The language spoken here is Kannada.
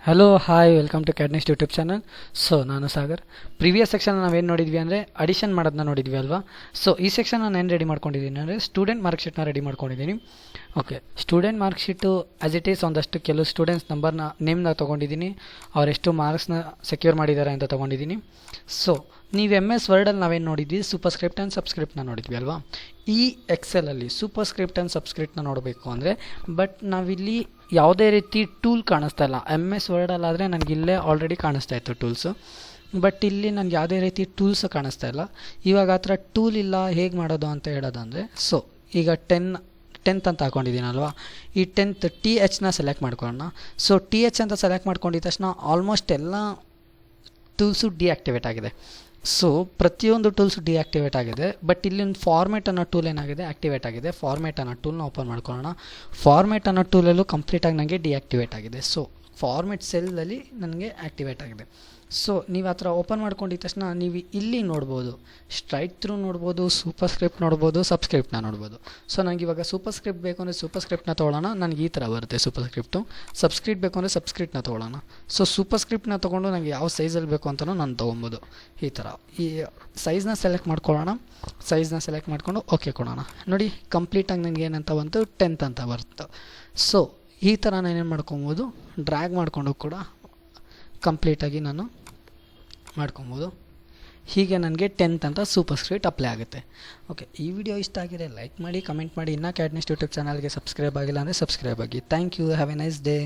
Hello hi welcome to CAD NEST YouTube channel. So ನಾನು ಸಾಗರ್. ಪ್ರೀವಿಯಸ್ ಸೆಕ್ಷನ್ ನಾವೇನು ನೋಡಿದ್ವಿ ಅಂದರೆ ಅಡಿಷನ್ ಮಾಡೋದನ್ನ ನೋಡಿದ್ವಿ ಅಲ್ವಾ. ಸೊ ಈ ಸೆಕ್ಷನ್ ನಾನು ಏನು ರೆಡಿ ಮಾಡ್ಕೊಂಡಿದ್ದೀನಿ ಅಂದರೆ ಸ್ಟೂಡೆಂಟ್ ಮಾರ್ಕ್ಶೀಟ್ನ ರೆಡಿ ಮಾಡ್ಕೊಂಡಿದ್ದೀನಿ. Okay, student marksheet as it is ಒಂದಷ್ಟು ಕೆಲವು ಸ್ಟೂಡೆಂಟ್ಸ್ ನೇಮ್ನ ತೊಗೊಂಡಿದ್ದೀನಿ, ಅವರೆಷ್ಟು ಮಾರ್ಕ್ಸ್ನ ಸೆಕ್ಯೂರ್ ಮಾಡಿದ್ದಾರೆ ಅಂತ ತೊಗೊಂಡಿದ್ದೀನಿ. ಸೊ ನೀವು MS ವರ್ಡಲ್ಲಿ ನಾವೇನು ನೋಡಿದ್ವಿ, ಸೂಪರ್ಸ್ಕ್ರಿಪ್ಟ್ ಆ್ಯಂಡ್ ಸಬ್ಸ್ಕ್ರಿಪ್ಟ್ನ ನೋಡಿದ್ವಿ ಅಲ್ವಾ. ಈ ಎಕ್ಸೆಲಲ್ಲಿ ಸೂಪರ್ಸ್ಕ್ರಿಪ್ಟ್ ಆ್ಯಂಡ್ ಸಬ್ಸ್ಕ್ರಿಪ್ಟ್ನ ನೋಡಬೇಕು ಅಂದರೆ ಬಟ್ ನಾವಿಲ್ಲಿ ಯಾವುದೇ ರೀತಿ ಟೂಲ್ ಕಾಣಿಸ್ತಾ ಇಲ್ಲ. MS ವರ್ಡಲ್ಲಾದರೆ ನನಗೆ ಇಲ್ಲೇ ಆಲ್ರೆಡಿ ಕಾಣಿಸ್ತಾ ಇತ್ತು ಟೂಲ್ಸು, ಬಟ್ ಇಲ್ಲಿ ನನಗೆ ಯಾವುದೇ ರೀತಿ ಟೂಲ್ಸ್ ಕಾಣಿಸ್ತಾ ಇಲ್ಲ. ಇವಾಗ ಆ ಥರ ಟೂಲ್ ಇಲ್ಲ, ಹೇಗೆ ಮಾಡೋದು ಅಂತ ಹೇಳೋದಂದರೆ, ಸೊ ಈಗ ಟೆಂತ್ ಅಂತ ಹಾಕೊಂಡಿದ್ದೀನಲ್ವಾ, ಈ 10th THನ ಸೆಲೆಕ್ಟ್ ಮಾಡ್ಕೊಳ್ಳೋಣ. ಸೊ TH ಅಂತ ಸೆಲೆಕ್ಟ್ ಮಾಡ್ಕೊಂಡಿದ್ದ ತಕ್ಷಣ ಆಲ್ಮೋಸ್ಟ್ ಎಲ್ಲ ಟೂಲ್ಸು ಡಿಆಕ್ಟಿವೇಟ್ ಆಗಿದೆ. ಸೊ ಪ್ರತಿಯೊಂದು ಟೂಲ್ಸು ಡಿಆಕ್ಟಿವೇಟ್ ಆಗಿದೆ, ಬಟ್ ಇಲ್ಲಿ ಒಂದು ಫಾರ್ಮೇಟ್ ಅನ್ನೋ ಟೂಲ್ ಏನಾಗಿದೆ ಆಕ್ಟಿವೇಟ್ ಆಗಿದೆ. ಫಾರ್ಮೇಟ್ ಅನ್ನೋ ಟೂಲ್ನ ಓಪನ್ ಮಾಡ್ಕೊಳ್ಳೋಣ. ಫಾರ್ಮೇಟ್ ಅನ್ನೋ ಟೂಲಲ್ಲೂ ಕಂಪ್ಲೀಟಾಗಿ ನನಗೆ ಡಿಆಕ್ಟಿವೇಟ್ ಆಗಿದೆ. ಸೊ ಫಾರ್ಮೇಟ್ ಸೆಲ್ಲಲ್ಲಿ ನನಗೆ ಆ್ಯಕ್ಟಿವೇಟ್ ಆಗಿದೆ. ಸೊ ನೀವು ಆ ಥರ ಓಪನ್ ಮಾಡ್ಕೊಂಡಿದ್ದ ತಕ್ಷಣ ನೀವು ಇಲ್ಲಿ ನೋಡ್ಬೋದು, ಸ್ಟ್ರೈಟ್ ಥ್ರೂ ನೋಡ್ಬೋದು, ಸೂಪರ್ಸ್ಕ್ರಿಪ್ಟ್ ನೋಡ್ಬೋದು, ಸಬ್ಸ್ಕ್ರಿಪ್ಟ್ನ ನೋಡ್ಬೋದು. ಸೊ ನನಗೆ ಇವಾಗ ಸೂಪರ್ಸ್ಕ್ರಿಪ್ಟ್ ಬೇಕು ಅಂದರೆ ಸೂಪರ್ಸ್ಕ್ರಿಪ್ಟ್ನ ತೊಗೊಳ್ಳೋಣ. ನನಗೆ ಈ ಥರ ಬರುತ್ತೆ ಸೂಪರ್ಸ್ಕ್ರಿಪ್ಟು. ಸಬ್ಸ್ಕ್ರಿಪ್ಟ್ ಬೇಕು ಅಂದರೆ ಸಬ್ಸ್ಕ್ರಿಪ್ಟ್ನ ತೊಗೊಳ್ಳೋಣ. ಸೊ ಸೂಪರ್ಸ್ಕ್ರಿಪ್ಟ್ನ ತೊಗೊಂಡು ನನಗೆ ಯಾವ ಸೈಜಲ್ಲಿ ಬೇಕು ಅಂತಲೂ ನಾನು ತೊಗೊಬೋದು. ಈ ಥರ ಈ ಸೈಜ್ನ ಸೆಲೆಕ್ಟ್ ಮಾಡ್ಕೊಳ್ಳೋಣ. ಸೈಜ್ನ ಸೆಲೆಕ್ಟ್ ಮಾಡಿಕೊಂಡು ಓಕೆ ಕೊಡೋಣ. ನೋಡಿ ಕಂಪ್ಲೀಟಾಗಿ ನನಗೆ ಏನಂತ ಬಂತು, 10th ಅಂತ ಬರುತ್ತೆ. ಸೊ ಈ ಥರ ನಾನೇನು ಮಾಡ್ಕೊಬೋದು, ಡ್ರ್ಯಾಗ್ ಮಾಡಿಕೊಂಡು ಕೂಡ ಕಂಪ್ಲೀಟಾಗಿ ನಾನು ಮಾಡ್ಕೊಬೋದು. ಹೀಗೆ ನನಗೆ 10th ಅಂತ ಸೂಪರ್ಸ್ಕ್ರಿಪ್ಟ್ ಅಪ್ಲೈ ಆಗುತ್ತೆ. ಓಕೆ, ಈ ವಿಡಿಯೋ ಇಷ್ಟ ಆಗಿದೆ ಲೈಕ್ ಮಾಡಿ, ಕಮೆಂಟ್ ಮಾಡಿ. ಇನ್ನೂ CAD NEST ಯೂಟ್ಯೂಬ್ ಚಾನಲ್ಗೆ ಸಬ್ಸ್ಕ್ರೈಬ್ ಆಗಿಲ್ಲ ಅಂದರೆ ಸಬ್ಸ್ಕ್ರೈಬ್ ಆಗಿ. Thank you, have a nice day.